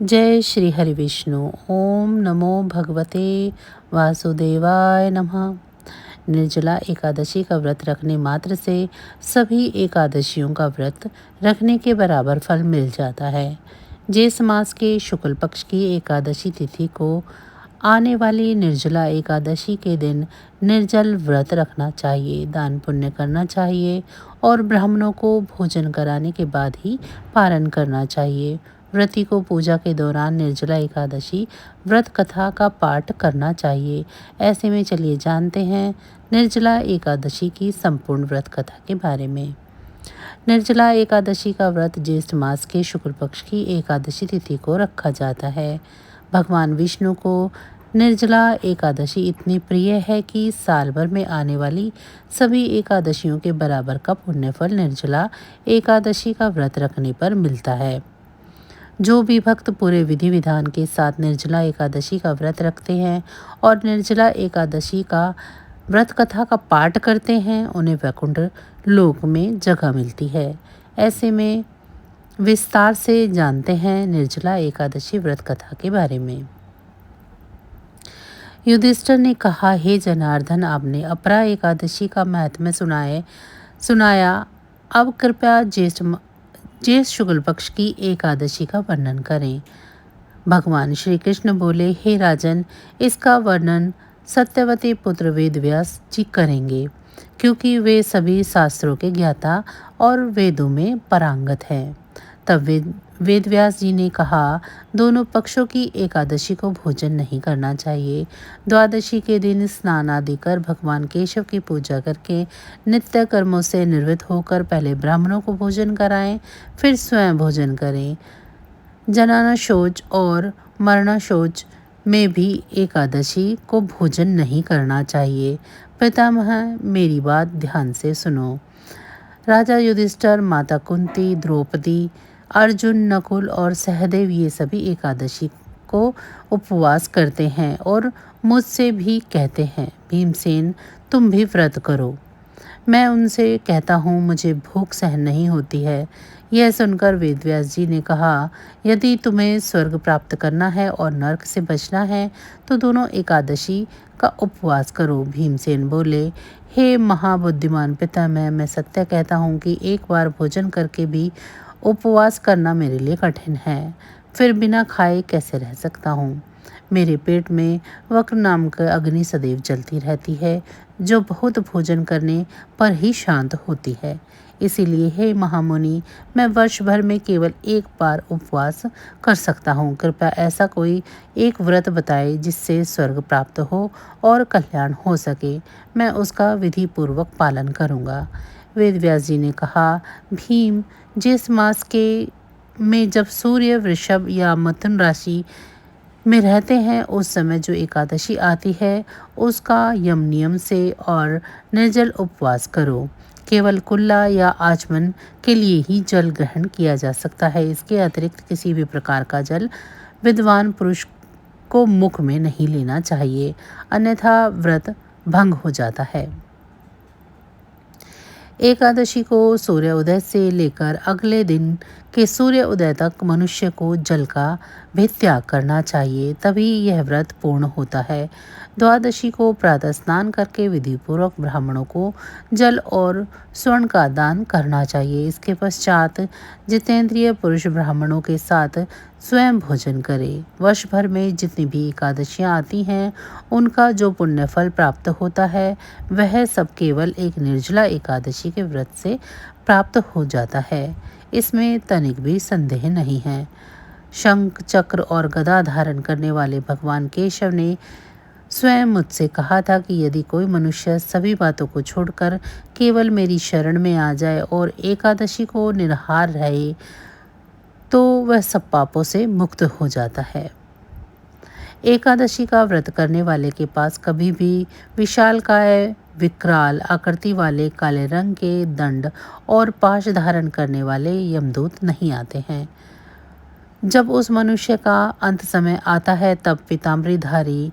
जय श्री हरि विष्णु। ओम नमो भगवते वासुदेवाय नमः। निर्जला एकादशी का व्रत रखने मात्र से सभी एकादशियों का व्रत रखने के बराबर फल मिल जाता है। ज्येष्ठ मास के शुक्ल पक्ष की एकादशी तिथि को आने वाली निर्जला एकादशी के दिन निर्जल व्रत रखना चाहिए, दान पुण्य करना चाहिए और ब्राह्मणों को भोजन कराने के बाद ही पारण करना चाहिए। व्रती को पूजा के दौरान निर्जला एकादशी व्रत कथा का पाठ करना चाहिए। ऐसे में चलिए जानते हैं निर्जला एकादशी की संपूर्ण व्रत कथा के बारे में। निर्जला एकादशी का व्रत ज्येष्ठ मास के शुक्ल पक्ष की एकादशी तिथि को रखा जाता है। भगवान विष्णु को निर्जला एकादशी इतनी प्रिय है कि साल भर में आने वाली सभी एकादशियों के बराबर का पुण्यफल निर्जला एकादशी का व्रत रखने पर मिलता है। जो भी भक्त पूरे विधि विधान के साथ निर्जला एकादशी का व्रत रखते हैं और निर्जला एकादशी का व्रत कथा का पाठ करते हैं, उन्हें वैकुंठ लोक में जगह मिलती है। ऐसे में विस्तार से जानते हैं निर्जला एकादशी व्रत कथा के बारे में। युधिष्ठिर ने कहा, हे जनार्दन, आपने अपरा एकादशी का महात्म्य सुनाया। अब कृपया ज्येष्ठ शुक्ल पक्ष की एकादशी का वर्णन करें। भगवान श्री कृष्ण बोले, हे राजन, इसका वर्णन सत्यवती पुत्र वेदव्यास जी करेंगे, क्योंकि वे सभी शास्त्रों के ज्ञाता और वेदों में पारंगत हैं। तब वेदव्यास जी ने कहा, दोनों पक्षों की एकादशी को भोजन नहीं करना चाहिए। द्वादशी के दिन स्नान आदि कर भगवान केशव की पूजा करके नित्य कर्मों से निवृत्त होकर पहले ब्राह्मणों को भोजन कराएं, फिर स्वयं भोजन करें। जनाना शौच और मरना शौच में भी एकादशी को भोजन नहीं करना चाहिए। पितामह, मेरी बात ध्यान से सुनो। राजा युधिष्ठिर, माता कुंती, द्रौपदी, अर्जुन, नकुल और सहदेव ये सभी एकादशी को उपवास करते हैं और मुझसे भी कहते हैं, भीमसेन, तुम भी व्रत करो। मैं उनसे कहता हूँ, मुझे भूख सहन नहीं होती है। यह सुनकर वेदव्यास जी ने कहा, यदि तुम्हें स्वर्ग प्राप्त करना है और नरक से बचना है तो दोनों एकादशी का उपवास करो। भीमसेन बोले, हे महाबुद्धिमान पितामह, मैं सत्य कहता हूँ कि एक बार भोजन करके भी उपवास करना मेरे लिए कठिन है। फिर बिना खाए कैसे रह सकता हूँ। मेरे पेट में वक्र नाम का अग्नि सदैव जलती रहती है, जो बहुत भोजन करने पर ही शांत होती है। इसीलिए हे महामुनि, मैं वर्ष भर में केवल एक बार उपवास कर सकता हूँ। कृपया ऐसा कोई एक व्रत बताए जिससे स्वर्ग प्राप्त हो और कल्याण हो सके। मैं उसका विधि पूर्वक पालन करूँगा। वेदव्यास जी ने कहा, भीम, जिस मास के में जब सूर्य वृषभ या मिथुन राशि में रहते हैं, उस समय जो एकादशी आती है उसका यम नियम से और निर्जल उपवास करो। केवल कुल्ला या आचमन के लिए ही जल ग्रहण किया जा सकता है। इसके अतिरिक्त किसी भी प्रकार का जल विद्वान पुरुष को मुख में नहीं लेना चाहिए, अन्यथा व्रत भंग हो जाता है। एकादशी को सूर्य उदय से लेकर अगले दिन के सूर्य उदय तक मनुष्य को जल का भी त्याग करना चाहिए, तभी यह व्रत पूर्ण होता है। द्वादशी को प्रातः स्नान करके विधि पूर्वक ब्राह्मणों को जल और स्वर्ण का दान करना चाहिए। इसके पश्चात जितेंद्रिय पुरुष ब्राह्मणों के साथ स्वयं भोजन करे। वर्ष भर में जितनी भी एकादशियां आती हैं, उनका जो पुण्य फल प्राप्त होता है वह सब केवल एक निर्जला एकादशी के व्रत से प्राप्त हो जाता है। इसमें तनिक भी संदेह नहीं है। शंख, चक्र और गदा धारण करने वाले भगवान केशव ने स्वयं मुझसे कहा था कि यदि कोई मनुष्य सभी बातों को छोड़कर केवल मेरी शरण में आ जाए और एकादशी को निराहार रहे तो वह सब पापों से मुक्त हो जाता है। एकादशी का व्रत करने वाले के पास कभी भी विशालकाय, विकराल आकृति वाले काले रंग के दंड और पाश धारण करने वाले यमदूत नहीं आते हैं। जब उस मनुष्य का अंत समय आता है तब पीताम्बरधारी,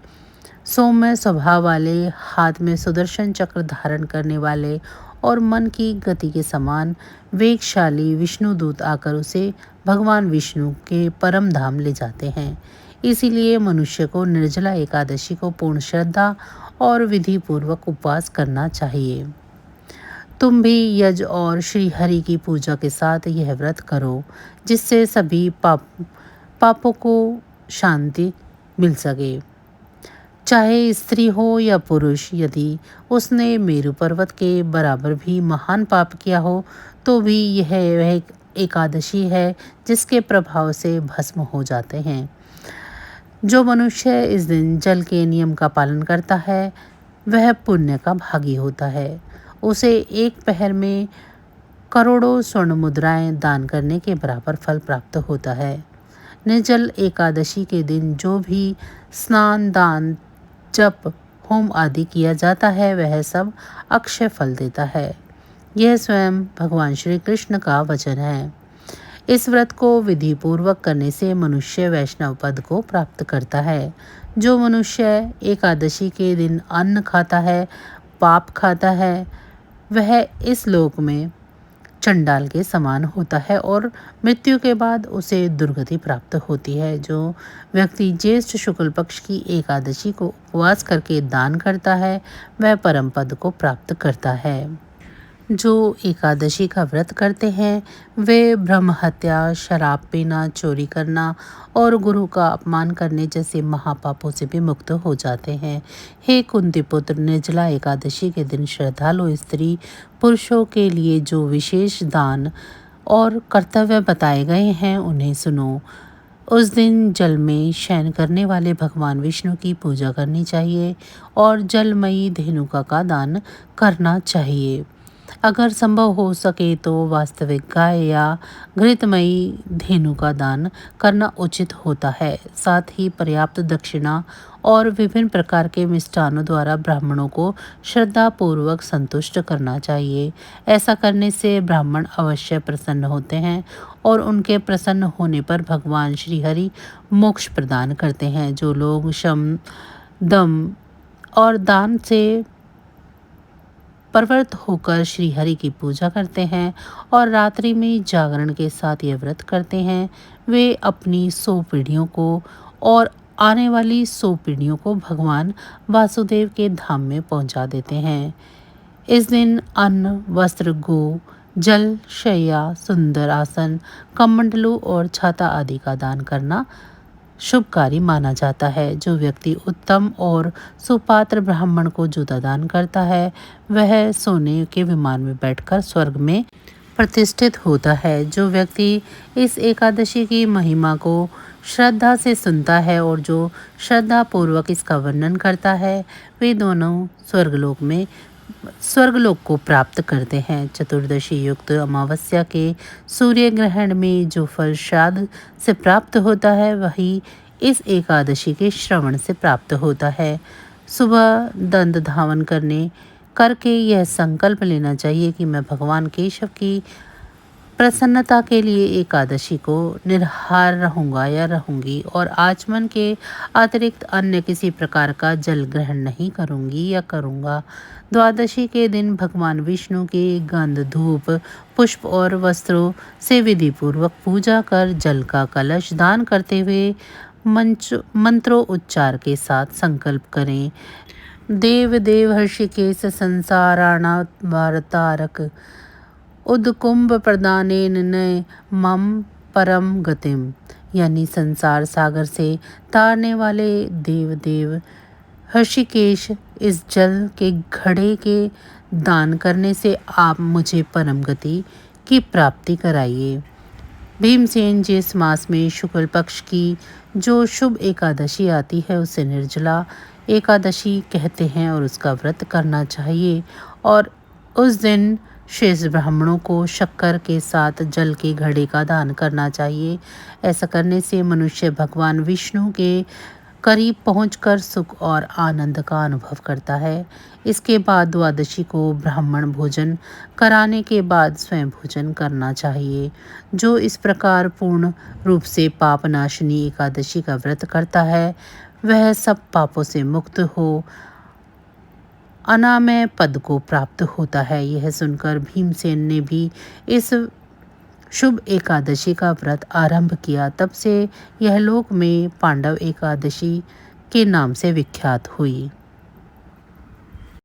सौम्य स्वभाव वाले, हाथ में सुदर्शन चक्र धारण करने वाले और मन की गति के समान वेगशाली विष्णुदूत आकर उसे भगवान विष्णु के परम धाम ले जाते हैं। इसीलिए मनुष्य को निर्जला एकादशी को पूर्ण श्रद्धा और विधि पूर्वक उपवास करना चाहिए। तुम भी यज और श्री हरि की पूजा के साथ यह व्रत करो, जिससे सभी पापों को शांति मिल सके। चाहे स्त्री हो या पुरुष, यदि उसने मेरु पर्वत के बराबर भी महान पाप किया हो, तो भी यह वह एकादशी है जिसके प्रभाव से भस्म हो जाते हैं। जो मनुष्य इस दिन जल के नियम का पालन करता है, वह पुण्य का भागी होता है। उसे एक पहर में करोड़ों स्वर्ण मुद्राएं दान करने के बराबर फल प्राप्त होता है। निर्जल एकादशी के दिन जो भी स्नान, दान, जप, होम आदि किया जाता है, वह सब अक्षय फल देता है। यह स्वयं भगवान श्री कृष्ण का वचन है। इस व्रत को विधि पूर्वक करने से मनुष्य वैष्णव पद को प्राप्त करता है। जो मनुष्य एकादशी के दिन अन्न खाता है, पाप खाता है, वह इस लोक में चंडाल के समान होता है और मृत्यु के बाद उसे दुर्गति प्राप्त होती है। जो व्यक्ति ज्येष्ठ शुक्ल पक्ष की एकादशी को उपवास करके दान करता है, वह परम पद को प्राप्त करता है। जो एकादशी का व्रत करते हैं, वे ब्रह्म हत्या, शराब पीना, चोरी करना और गुरु का अपमान करने जैसे महापापों से भी मुक्त हो जाते हैं। हे कुंती पुत्र, निर्जला एकादशी के दिन श्रद्धालु स्त्री पुरुषों के लिए जो विशेष दान और कर्तव्य बताए गए हैं, उन्हें सुनो। उस दिन जल में शयन करने वाले भगवान विष्णु की पूजा करनी चाहिए और जलमयी धेनुका का दान करना चाहिए। अगर संभव हो सके तो वास्तविक गाय या घृतमयी धेनु का दान करना उचित होता है। साथ ही पर्याप्त दक्षिणा और विभिन्न प्रकार के मिष्टानों द्वारा ब्राह्मणों को श्रद्धा पूर्वक संतुष्ट करना चाहिए। ऐसा करने से ब्राह्मण अवश्य प्रसन्न होते हैं और उनके प्रसन्न होने पर भगवान श्री हरि मोक्ष प्रदान करते हैं। जो लोग शम, दम और दान से प्रवृत्त होकर श्री हरि की पूजा करते हैं और रात्रि में जागरण के साथ यह व्रत करते हैं, वे अपनी 100 पीढ़ियों को और आने वाली 100 पीढ़ियों को भगवान वासुदेव के धाम में पहुंचा देते हैं। इस दिन अन्न, वस्त्र, गो, जल, शैया, सुंदर आसन, कमंडलू और छाता आदि का दान करना शुभकारी माना जाता है। जो व्यक्ति उत्तम और सुपात्र ब्राह्मण को जूता दान करता है, वह सोने के विमान में बैठकर स्वर्ग में प्रतिष्ठित होता है। जो व्यक्ति इस एकादशी की महिमा को श्रद्धा से सुनता है और जो श्रद्धा पूर्वक इसका वर्णन करता है, वे दोनों स्वर्गलोक को प्राप्त करते हैं। चतुर्दशी युक्त अमावस्या के सूर्य ग्रहण में जो फल श्राद्ध से प्राप्त होता है, वही इस एकादशी के श्रवण से प्राप्त होता है। सुबह दंड धावन करके यह संकल्प लेना चाहिए कि मैं भगवान केशव की प्रसन्नता के लिए एकादशी को निराहार रहूंगा या रहूंगी और आचमन के अतिरिक्त अन्य किसी प्रकार का जल ग्रहण नहीं करूंगी या करूंगा। द्वादशी के दिन भगवान विष्णु की गंध, धूप, पुष्प और वस्त्रों से विधि पूर्वक पूजा कर जल का कलश दान करते हुए मंत्रों उच्चार के साथ संकल्प करें। देव देव हर्षिकेश संसाराणावतारक उद्कुंभ प्रदानेन न मम परम गतिम, यानी संसार सागर से तारने वाले देव देव हर्षिकेश, इस जल के घड़े के दान करने से आप मुझे परम गति की प्राप्ति कराइए। भीमसेन जी इस मास में शुक्ल पक्ष की जो शुभ एकादशी आती है, उसे निर्जला एकादशी कहते हैं और उसका व्रत करना चाहिए और उस दिन शेष ब्राह्मणों को शक्कर के साथ जल के घड़े का दान करना चाहिए। ऐसा करने से मनुष्य भगवान विष्णु के करीब पहुंचकर सुख और आनंद का अनुभव करता है। इसके बाद द्वादशी को ब्राह्मण भोजन कराने के बाद स्वयं भोजन करना चाहिए। जो इस प्रकार पूर्ण रूप से पापनाशिनी एकादशी का व्रत करता है, वह सब पापों से मुक्त हो अनामय पद को प्राप्त होता है। यह सुनकर भीमसेन ने भी इस शुभ एकादशी का व्रत आरंभ किया। तब से यह लोक में पांडव एकादशी के नाम से विख्यात हुई।